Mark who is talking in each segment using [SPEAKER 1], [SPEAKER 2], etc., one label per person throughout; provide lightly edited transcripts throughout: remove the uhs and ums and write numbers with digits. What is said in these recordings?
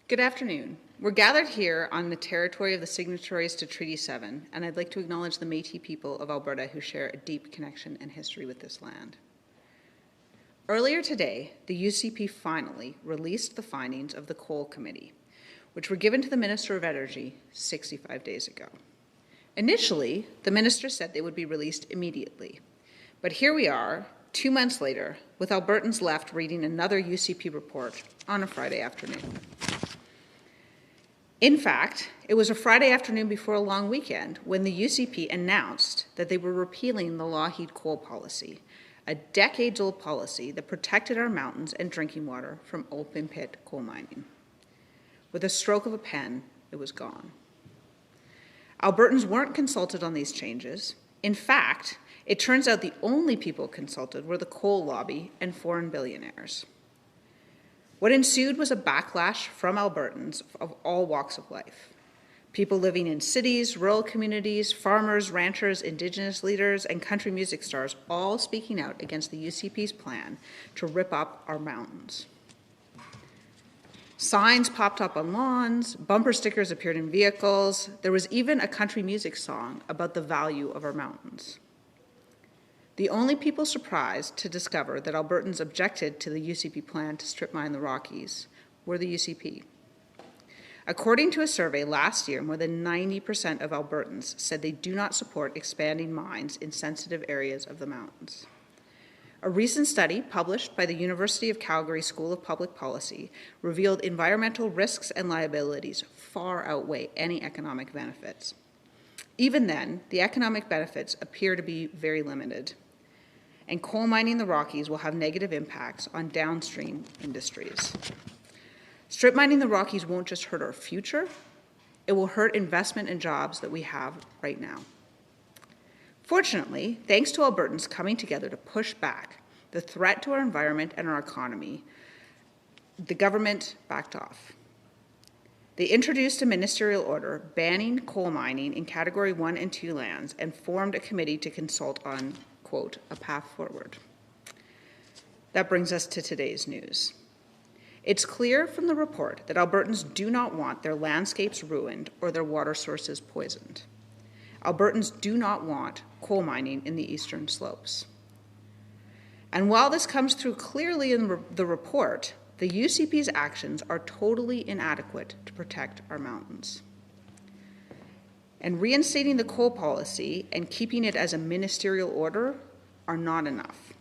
[SPEAKER 1] Good afternoon. We're gathered here on the territory of the signatories to Treaty 7, and I'd like to acknowledge the Métis people of Alberta who share a deep connection and history with this land. Earlier today, the UCP finally released the findings of the Coal Committee, which were given to the Minister of Energy 65 days ago. Initially, the Minister said they would be released immediately, but here we are, 2 months later, with Albertans left reading another UCP report on a Friday afternoon. In fact, it was a Friday afternoon before a long weekend when the UCP announced that they were repealing the Lougheed coal policy, a decades-old policy that protected our mountains and drinking water from open pit coal mining. With a stroke of a pen, it was gone. Albertans weren't consulted on these changes. In fact, it turns out the only people consulted were the coal lobby and foreign billionaires. What ensued was a backlash from Albertans of all walks of life. People living in cities, rural communities, farmers, ranchers, Indigenous leaders, and country music stars all speaking out against the UCP's plan to rip up our mountains. Signs popped up on lawns, bumper stickers appeared in vehicles. There was even a country music song about the value of our mountains. The only people surprised to discover that Albertans objected to the UCP plan to strip mine the Rockies were the UCP. According to a survey last year, more than 90% of Albertans said they do not support expanding mines in sensitive areas of the mountains. A recent study published by the University of Calgary School of Public Policy revealed environmental risks and liabilities far outweigh any economic benefits. Even then, the economic benefits appear to be very limited, and coal mining the Rockies will have negative impacts on downstream industries. Strip mining the Rockies won't just hurt our future, it will hurt investment and jobs that we have right now. Fortunately, thanks to Albertans coming together to push back the threat to our environment and our economy, the government backed off. They introduced a ministerial order banning coal mining in Category 1 and 2 lands and formed a committee to consult on, quote, a path forward. That brings us to today's news. It's clear from the report that Albertans do not want their landscapes ruined or their water sources poisoned. Albertans do not want coal mining in the eastern slopes. And while this comes through clearly in the report, the UCP's actions are totally inadequate to protect our mountains. And reinstating the coal policy and keeping it as a ministerial order are not enough.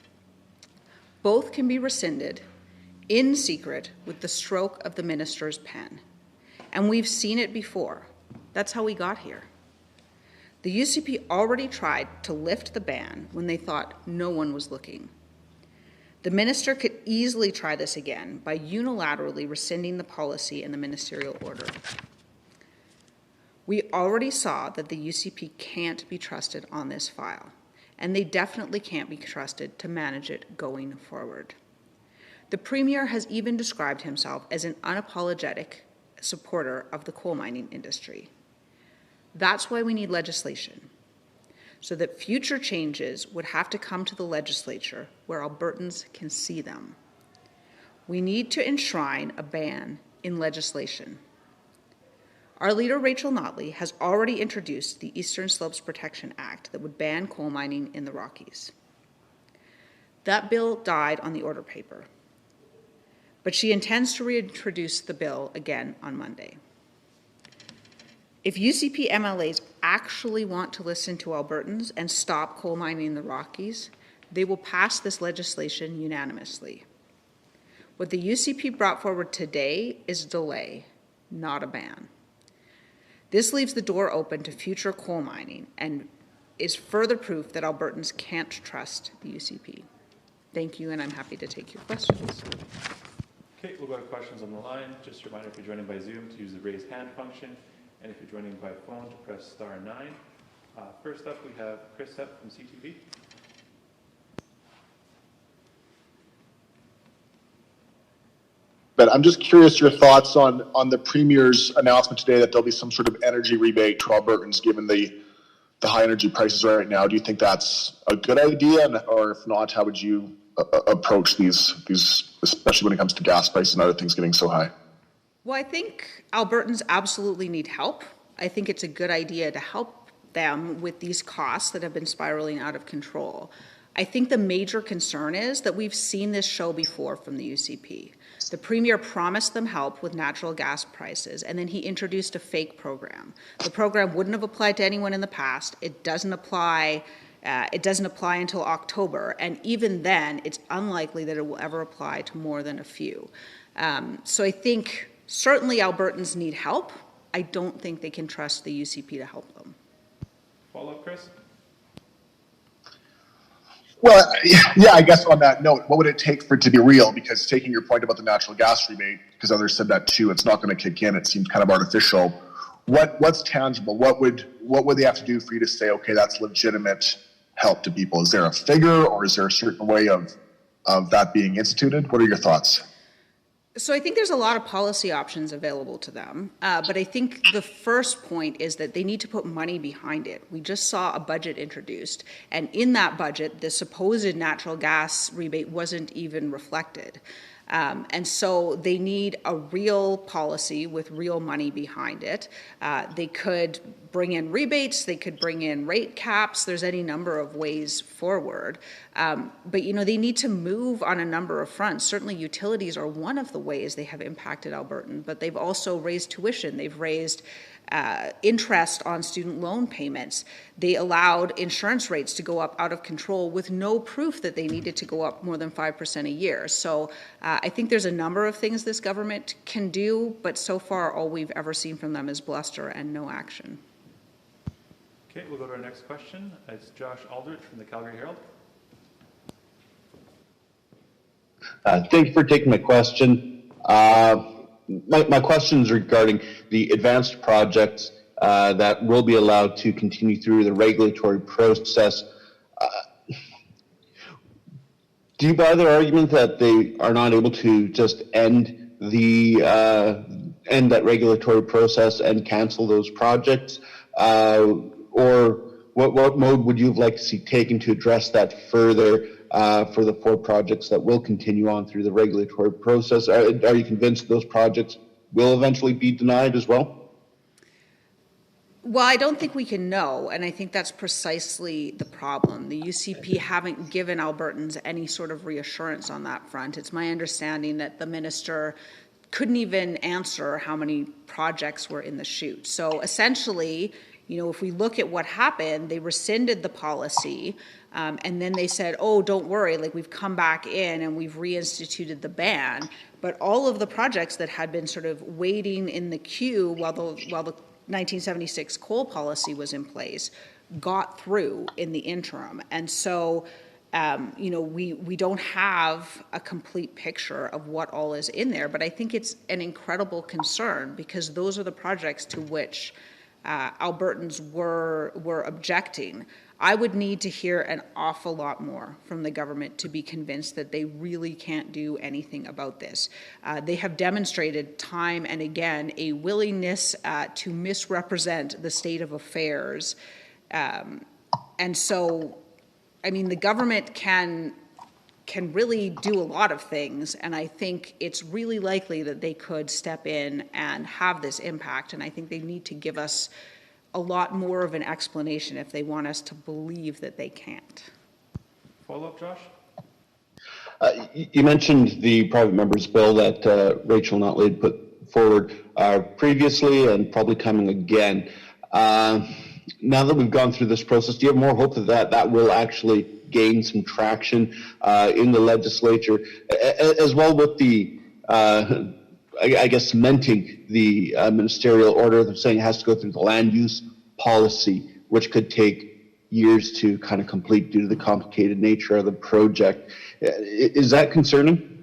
[SPEAKER 1] Both can be rescinded in secret with the stroke of the minister's pen. And we've seen it before. That's how we got here. The UCP already tried to lift the ban when they thought no one was looking. The minister could easily try this again by unilaterally rescinding the policy in the ministerial order. We already saw that the UCP can't be trusted on this file, and they definitely can't be trusted to manage it going forward. The Premier has even described himself as an unapologetic supporter of the coal mining industry. That's why we need legislation, so that future changes would have to come to the legislature where Albertans can see them. We need to enshrine a ban in legislation. Our leader, Rachel Notley, has already introduced the Eastern Slopes Protection Act that would ban coal mining in the Rockies. That bill died on the order paper, but she intends to reintroduce the bill again on Monday. If UCP MLAs actually want to listen to Albertans and stop coal mining in the Rockies, they will pass this legislation unanimously. What the UCP brought forward today is delay, not a ban. This leaves the door open to future coal mining and is further proof that Albertans can't trust the UCP. Thank you, and I'm happy to take your questions.
[SPEAKER 2] Okay, we'll go to questions on the line. Just a reminder, if you're joining by Zoom, to use the raise hand function, and if you're joining by phone, to press *9. First up, we have Chris Hepp from CTV.
[SPEAKER 3] But I'm just curious your thoughts on the Premier's announcement today that there'll be some sort of energy rebate to Albertans given the high energy prices right now. Do you think that's a good idea? Or if not, how would you approach these, especially when it comes to gas prices and other things getting so high?
[SPEAKER 1] Well, I think Albertans absolutely need help. I think it's a good idea to help them with these costs that have been spiraling out of control. I think the major concern is that we've seen this show before from the UCP. The Premier promised them help with natural gas prices, and then he introduced a fake program. The program wouldn't have applied to anyone in the past. It doesn't apply until October, and even then, it's unlikely that it will ever apply to more than a few. So I think certainly Albertans need help. I don't think they can trust the UCP to help them.
[SPEAKER 2] Follow up, Chris?
[SPEAKER 3] Well, yeah, I guess on that note, what would it take for it to be real? Because taking your point about the natural gas rebate, because others said that too, it's not going to kick in. It seems kind of artificial. What's tangible? What would they have to do for you to say, okay, that's legitimate help to people? Is there a figure, or is there a certain way of that being instituted? What are your thoughts?
[SPEAKER 1] So I think there's a lot of policy options available to them, but I think the first point is that they need to put money behind it. We just saw a budget introduced, and in that budget, the supposed natural gas rebate wasn't even reflected. And so they need a real policy with real money behind it. They could bring in rebates, they could bring in rate caps, there's any number of ways forward. But they need to move on a number of fronts. Certainly utilities are one of the ways they have impacted Albertan, but they've also raised tuition, they've raised interest on student loan payments. They allowed insurance rates to go up out of control with no proof that they needed to go up more than 5% a year. So I think there's a number of things this government can do, but so far all we've ever seen from them is bluster and no action.
[SPEAKER 2] Okay, we'll go to our next question. It's Josh Aldrich from the Calgary Herald.
[SPEAKER 4] Thank you for taking my question. My question is regarding the advanced projects that will be allowed to continue through the regulatory process. Do you buy their argument that they are not able to just end that regulatory process and cancel those projects? Or what mode would you have liked to see taken to address that further for the 4 projects that will continue on through the regulatory process? Are you convinced those projects will eventually be denied as well?
[SPEAKER 1] Well, I don't think we can know, and I think that's precisely the problem. The UCP haven't given Albertans any sort of reassurance on that front. It's my understanding that the minister couldn't even answer how many projects were in the chute. So essentially, if we look at what happened, they rescinded the policy, and then they said, oh, don't worry, we've come back in and we've reinstituted the ban. But all of the projects that had been sort of waiting in the queue while the 1976 coal policy was in place got through in the interim. And so, we don't have a complete picture of what all is in there, but I think it's an incredible concern because those are the projects to which Albertans were objecting. I would need to hear an awful lot more from the government to be convinced that they really can't do anything about this. They have demonstrated time and again a willingness to misrepresent the state of affairs. And so, the government can really do a lot of things, and I think it's really likely that they could step in and have this impact, and I think they need to give us a lot more of an explanation if they want us to believe that they can't.
[SPEAKER 2] Follow-up, Josh?
[SPEAKER 4] You mentioned the private member's bill that Rachel Notley put forward previously and probably coming again. Now that we've gone through this process, do you have more hope that will actually gain some traction in the legislature, as well with the, cementing the ministerial order? They're saying it has to go through the land use policy, which could take years to kind of complete due to the complicated nature of the project. Is that concerning?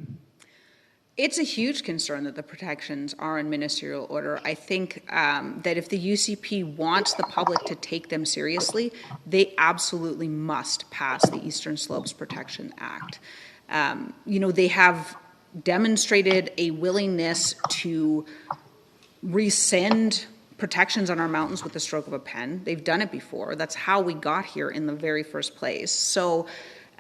[SPEAKER 1] It's a huge concern that the protections are in ministerial order. I think that if the UCP wants the public to take them seriously, they absolutely must pass the Eastern Slopes Protection Act. They have demonstrated a willingness to rescind protections on our mountains with the stroke of a pen. They've done it before. That's how we got here in the very first place. So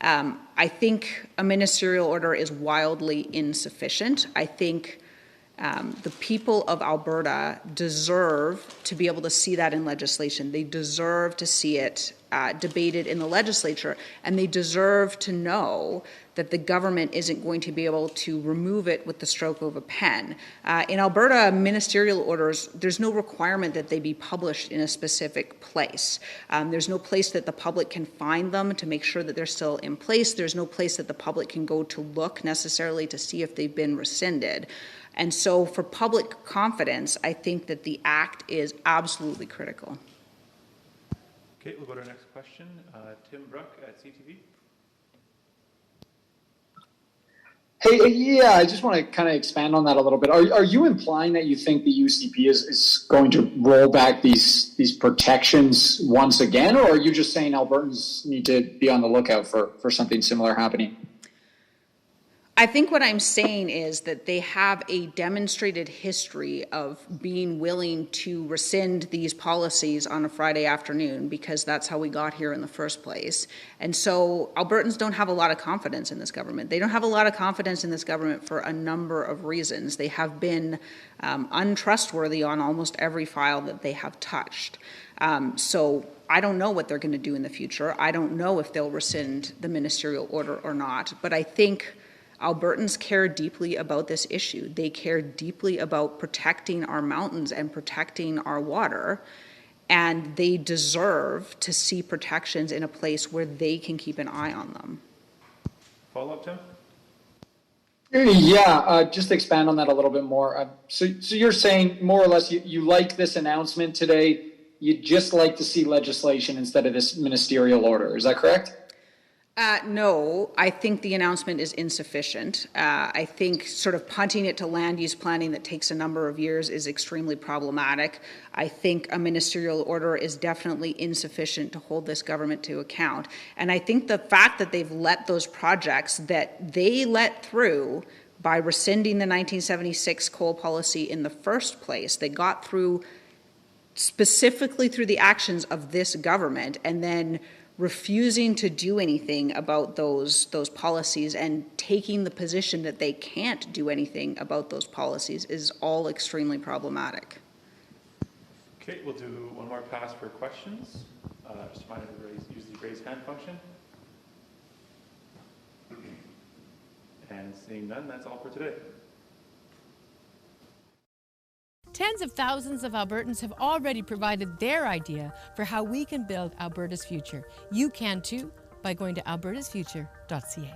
[SPEAKER 1] I think a ministerial order is wildly insufficient. I think The people of Alberta deserve to be able to see that in legislation. They deserve to see it debated in the legislature, and they deserve to know that the government isn't going to be able to remove it with the stroke of a pen. In Alberta, ministerial orders, there's no requirement that they be published in a specific place. There's no place that the public can find them to make sure that they're still in place. There's no place that the public can go to look necessarily to see if they've been rescinded. And so for public confidence, I think that the act is absolutely critical.
[SPEAKER 2] Okay, we'll go to our next question. Tim Bruck at CTV.
[SPEAKER 5] Hey, yeah, I just want to kind of expand on that a little bit. Are you implying that you think the UCP is going to roll back these protections once again, or are you just saying Albertans need to be on the lookout for something similar happening?
[SPEAKER 1] I think what I'm saying is that they have a demonstrated history of being willing to rescind these policies on a Friday afternoon because that's how we got here in the first place. And so Albertans don't have a lot of confidence in this government. They don't have a lot of confidence in this government for a number of reasons. They have been untrustworthy on almost every file that they have touched. So I don't know what they're going to do in the future. I don't know if they'll rescind the ministerial order or not, but I think Albertans care deeply about this issue. They care deeply about protecting our mountains and protecting our water, and they deserve to see protections in a place where they can keep an eye on them.
[SPEAKER 2] Follow up, Tim?
[SPEAKER 5] Yeah, just expand on that a little bit more. So you're saying more or less you like this announcement today, you'd just like to see legislation instead of this ministerial order. Is that correct?
[SPEAKER 1] No, I think the announcement is insufficient. I think sort of punting it to land use planning that takes a number of years is extremely problematic. I think a ministerial order is definitely insufficient to hold this government to account. And I think the fact that they've let those projects that they let through by rescinding the 1976 coal policy in the first place, they got through specifically through the actions of this government, and then refusing to do anything about those policies and taking the position that they can't do anything about those policies is all extremely problematic.
[SPEAKER 2] Okay, we'll do one more pass for questions. Just a reminder to use the raise hand function. And seeing none, that's all for today.
[SPEAKER 6] Tens of thousands of Albertans have already provided their idea for how we can build Alberta's future. You can too by going to albertasfuture.ca.